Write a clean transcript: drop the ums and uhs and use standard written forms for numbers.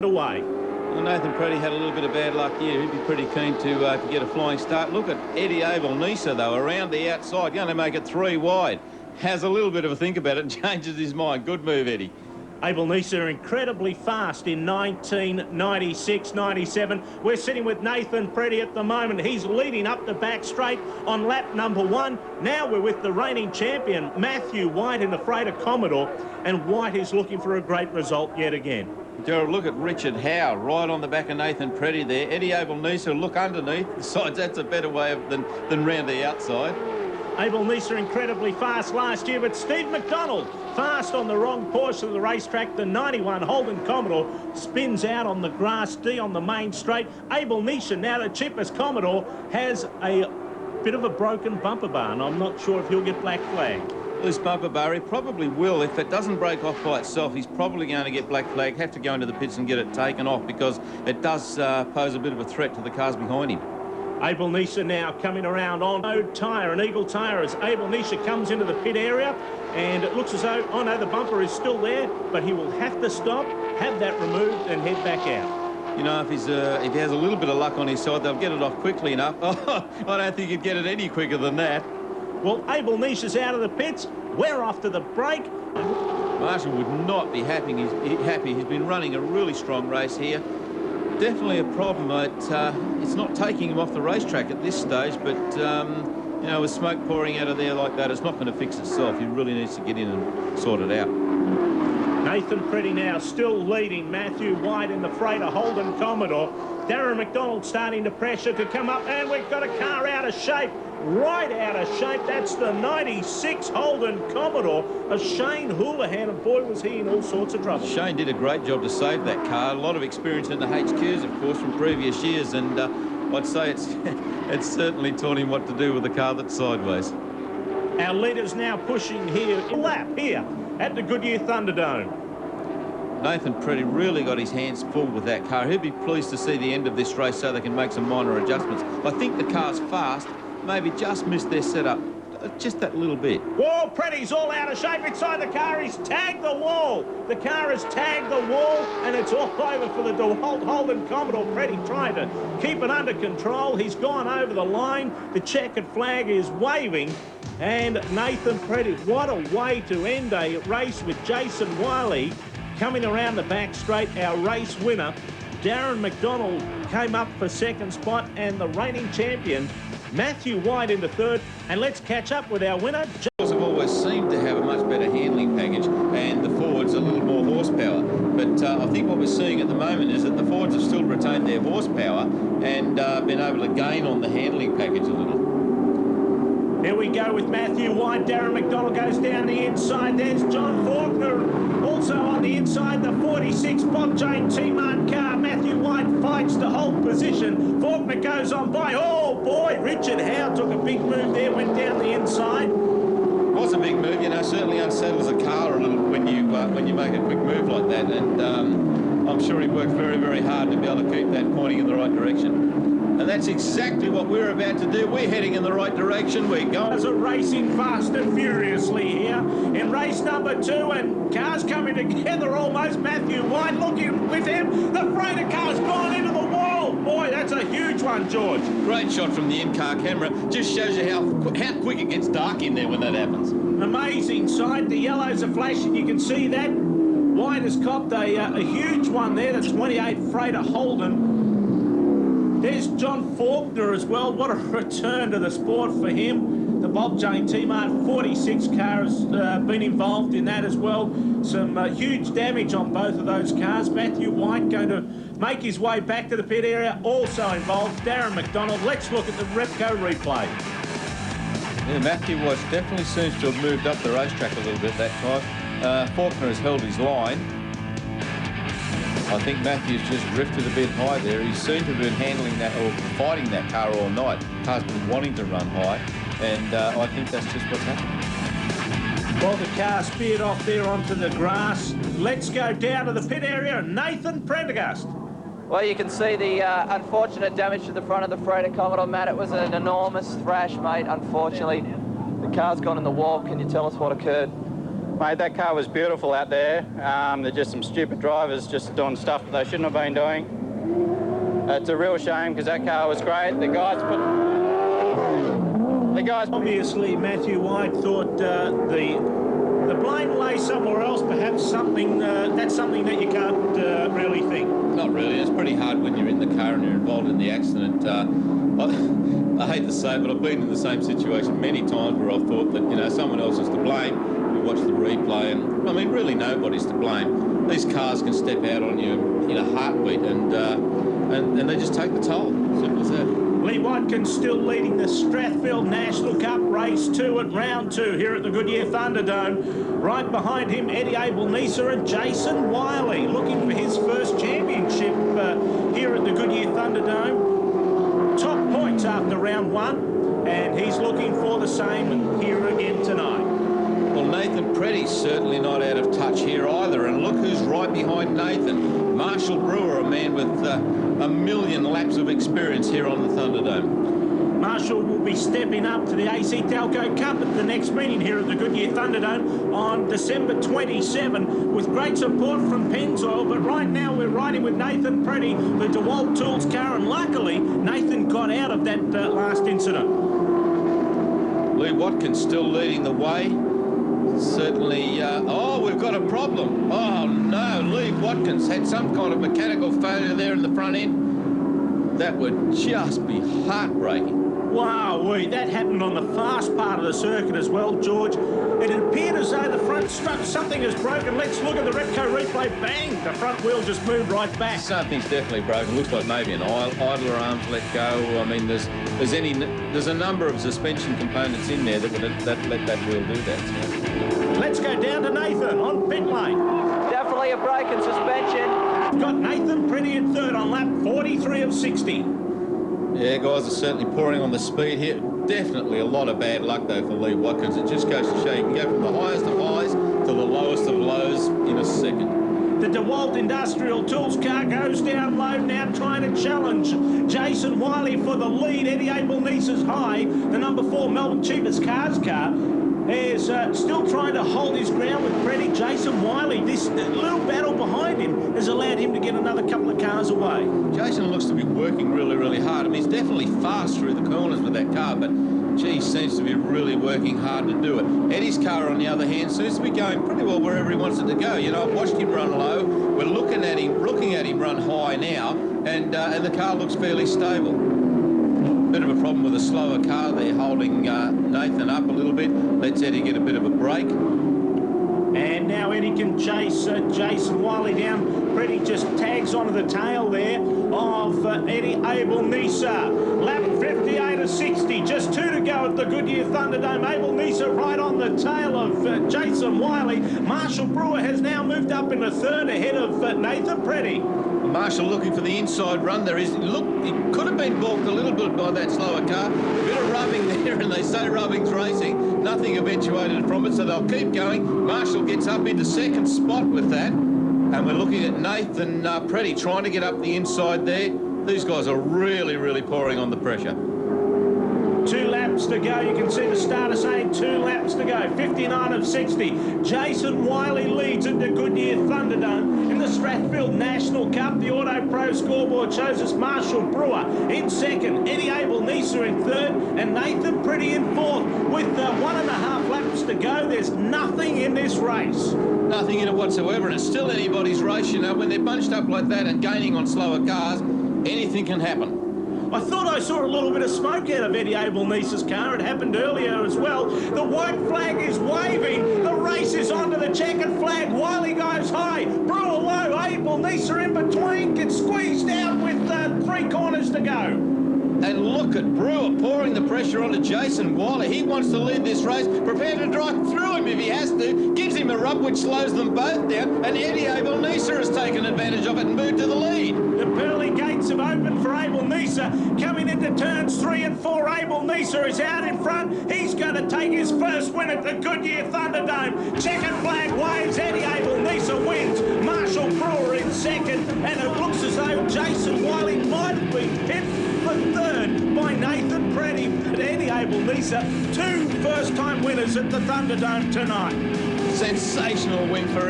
away. Well, Nathan Preddy had a little bit of bad luck here. He'd be pretty keen to get a flying start. Look at Eddie Abel-Nisa, though, around the outside, going to make it 3 wide. Has a little bit of a think about it and changes his mind. Good move, Eddie. Abel-Nisa incredibly fast in 1996-97. We're sitting with Nathan Preddy at the moment. He's leading up the back straight on lap number 1. Now we're with the reigning champion, Matthew White, in the freighter Commodore, and White is looking for a great result yet again. Gerald, look at Richard Howe right on the back of Nathan Preddy there. Eddie Abel-Nisa, look underneath. Besides, that's a better way than round the outside. Abel-Nisa incredibly fast last year, but Steve McDonald fast on the wrong portion of the racetrack. The 91 Holden Commodore spins out on the grass D on the main straight. Abel-Nisa, now the cheapest Commodore, has a bit of a broken bumper bar, and I'm not sure if he'll get black flag. This bumper bar, he probably will. If it doesn't break off by itself, he's probably going to get black flag, have to go into the pits and get it taken off, because it does pose a bit of a threat to the cars behind him. Abel-Nisa now coming around on Ode tyre and Eagle tyre as Abel-Nisa comes into the pit area, and it looks as though, oh no, the bumper is still there, but he will have to stop, have that removed and head back out. You know, if he has a little bit of luck on his side, they'll get it off quickly enough. Oh, I don't think he'd get it any quicker than that. Well, Abel-Nisa's out of the pits. We're off to the break. Marshall would not be happy. He's been running a really strong race here. Definitely a problem. It's not taking him off the racetrack at this stage, but, you know, with smoke pouring out of there like that, it's not going to fix itself. He really needs to get in and sort it out. Nathan Preddy now still leading Matthew White in the freighter Holden Commodore. Darren McDonald starting to pressure to come up, and we've got a car out of shape. Right out of shape. That's the 96 Holden Commodore of Shane Houlihan, and boy was he in all sorts of trouble. Shane did a great job to save that car. A lot of experience in the HQs, of course, from previous years, and I'd say it's certainly taught him what to do with a car that's sideways. Our leader's now pushing here, lap here at the Goodyear Thunderdome. Nathan Preddy really got his hands full with that car. He'll be pleased to see the end of this race so they can make some minor adjustments. I think the car's fast. Maybe just missed their setup just that little bit. Whoa, Preddy's all out of shape inside the car. He's tagged the wall. The car has tagged the wall, and it's all over for the Holden Commodore. Preddy trying to keep it under control. He's gone over the line. The checkered flag is waving. And Nathan Preddy, what a way to end a race with Jason Wiley coming around the back straight. Our race winner, Darren McDonald, came up for second spot, and the reigning champion, Matthew White, into third. And let's catch up with our winner. Have always seemed to have a much better handling package, and the Fords a little more horsepower. But I think what we're seeing at the moment is that the Fords have still retained their horsepower and been able to gain on the handling package a little. Here we go with Matthew White. Darren McDonald goes down the inside. There's John Faulkner also on the inside. The 46 Bob Jane T-Mart car. Matthew White fights to hold position. Faulkner goes on by. Oh boy, Richard Howe took a big move there, went down the inside. It was a big move, you know, certainly unsettles a car a little when you make a quick move like that, and I'm sure he worked very, very hard to be able to keep that pointing in the right direction. And that's exactly what we're about to do. We're heading in the right direction. We're going. There's a racing fast and furiously here in race number 2, and cars coming together almost. Matthew White looking with him. The freighter car's gone into the wall. Boy, that's a huge one, George. Great shot from the in-car camera. Just shows you how quick it gets dark in there when that happens. Amazing sight. The yellows are flashing. You can see that. White has copped a huge one there. That's 28 freighter Holden. There's John Faulkner as well. What a return to the sport for him. The Bob Jane T-Mart 46 car has been involved in that as well. Some huge damage on both of those cars. Matthew White going to make his way back to the pit area, also involved. Darren McDonald. Let's look at the Repco replay. Yeah, Matthew White definitely seems to have moved up the racetrack a little bit that time. Faulkner has held his line. I think Matthew's just drifted a bit high there. He seemed to have been handling that or fighting that car all night. The car's been wanting to run high, and I think that's just what's happened. Well, the car speared off there onto the grass. Let's go down to the pit area. Nathan Prendergast. Well, you can see the unfortunate damage to the front of the freighter Commodore, Matt. It was an enormous thrash, mate. Unfortunately, the car's gone in the wall. Can you tell us what occurred? Mate, that car was beautiful out there. They're just some stupid drivers just doing stuff that they shouldn't have been doing. It's a real shame because that car was great. The guys Obviously, Matthew White thought the blame lay somewhere else. Perhaps something that's something that you can't really think. Not really. It's pretty hard when you're in the car and you're involved in the accident. I hate to say it, but I've been in the same situation many times where I've thought that, you know, someone else is to blame. You watch the replay and, I mean, really nobody's to blame. These cars can step out on you in a heartbeat and they just take the toll. Simple as that. Lee Watkins still leading the Strathfield National Cup Race 2 at round 2 here at the Goodyear Thunderdome. Right behind him, Eddie Abel-Nisa and Jason Wiley looking for his first championship here at the Goodyear Thunderdome. Top points after round 1, and he's looking for the same here again tonight. Well, Nathan Preddy's certainly not out of touch here either, and look who's right behind Nathan. Marshall Brewer, a man with a million laps of experience here on the Thunderdome. Marshall will be stepping up to the AC Telco Cup at the next meeting here at the Goodyear Thunderdome on December 27 with great support from Pennzoil, but right now we're riding with Nathan Preddy, the DeWalt Tools car, and luckily Nathan got out of that last incident. Lee Watkins still leading the way. Certainly, oh, we've got a problem. Oh, no, Lee Watkins had some kind of mechanical failure there in the front end. That would just be heartbreaking. Wow, that happened on the fast part of the circuit as well, George. It appeared as though the front strut, something is broken. Let's look at the Repco replay. Bang! The front wheel just moved right back. Something's definitely broken. Looks like maybe an idler arm's let go. I mean, there's a number of suspension components in there that let that wheel do that. So. Let's go down to Nathan on pit lane. Definitely a broken suspension. We've got Nathan Preddy in third on lap 43 of 60. Yeah, guys are certainly pouring on the speed here. Definitely a lot of bad luck, though, for Lee Watkins. It just goes to show you can go from the highest of highs to the lowest of lows in a second. The DeWalt Industrial Tools car goes down low now, trying to challenge Jason Wiley for the lead. Eddie Abel-Nisa's high. The number 4 Melbourne Cheapest Cars car is still trying to hold his ground with Preddy. Jason Wiley, this little battle behind him has allowed him to get another couple of cars away. Jason looks to be working really, really hard. I mean, he's definitely fast through the corners with that car, but gee, seems to be really working hard to do it. Eddie's car, on the other hand, seems to be going pretty well wherever he wants it to go. You know, I've watched him run low. We're looking at him run high now, and the car looks fairly stable. Bit of a problem with a slower car there, holding Nathan up a little bit. Lets Eddie get a bit of a break. And now Eddie can chase Jason Wiley down. Preddy just tags onto the tail there of Eddie Abel-Nisa. Lap 58 of 60, just 2 to go at the Goodyear Thunderdome. Abel-Nisa right on the tail of Jason Wiley. Marshall Brewer has now moved up into third ahead of Nathan Preddy. Marshall looking for the inside run. There is, look, he could have been balked a little bit by that slower car. A bit of rubbing there, and they say rubbing's racing. Nothing eventuated from it, so they'll keep going. Marshall gets up into second spot with that. And we're looking at Nathan Preddy trying to get up the inside there. These guys are really, really pouring on the pressure. 2 laps to go. You can see the starter saying 2 laps to go. 59 of 60. Jason Wiley leads at the Goodyear Thunderdome. In the Strathfield National Cup, the Auto Pro scoreboard shows us Marshall Brewer in second, Eddie Abel-Nisa in third, and Nathan Preddy in fourth. With 1.5 laps to go, there's nothing in this race. Nothing in it whatsoever, and it's still anybody's race, you know. When they're bunched up like that and gaining on slower cars, anything can happen. I thought I saw a little bit of smoke out of Eddie Abel-Nisa's car. It happened earlier as well. The white flag is waving. The race is onto the checkered flag. Wiley goes high. Brewer low. Abel-Nisa in between. Gets squeezed out with 3 corners to go. And look at Brewer pouring the pressure onto Jason Wiley. He wants to lead this race, prepared to drive through him if he has to. Gives him a rub which slows them both down. And Eddie Abel-Nisa has taken advantage of it and moved to the lead. The pearly gates have opened for Abel-Nisa. Coming into turns 3 and 4, Abel-Nisa is out in front. He's going to take his first win at the Goodyear Thunderdome. Checkered flag waves. Eddie Abel-Nisa wins. Marshall Brewer in second. And it looks as though Jason Wiley might have been hit for third by Nathan Preddy. And Eddie Abel-Nisa, 2 first-time winners at the Thunderdome tonight. Sensational win for Eddie.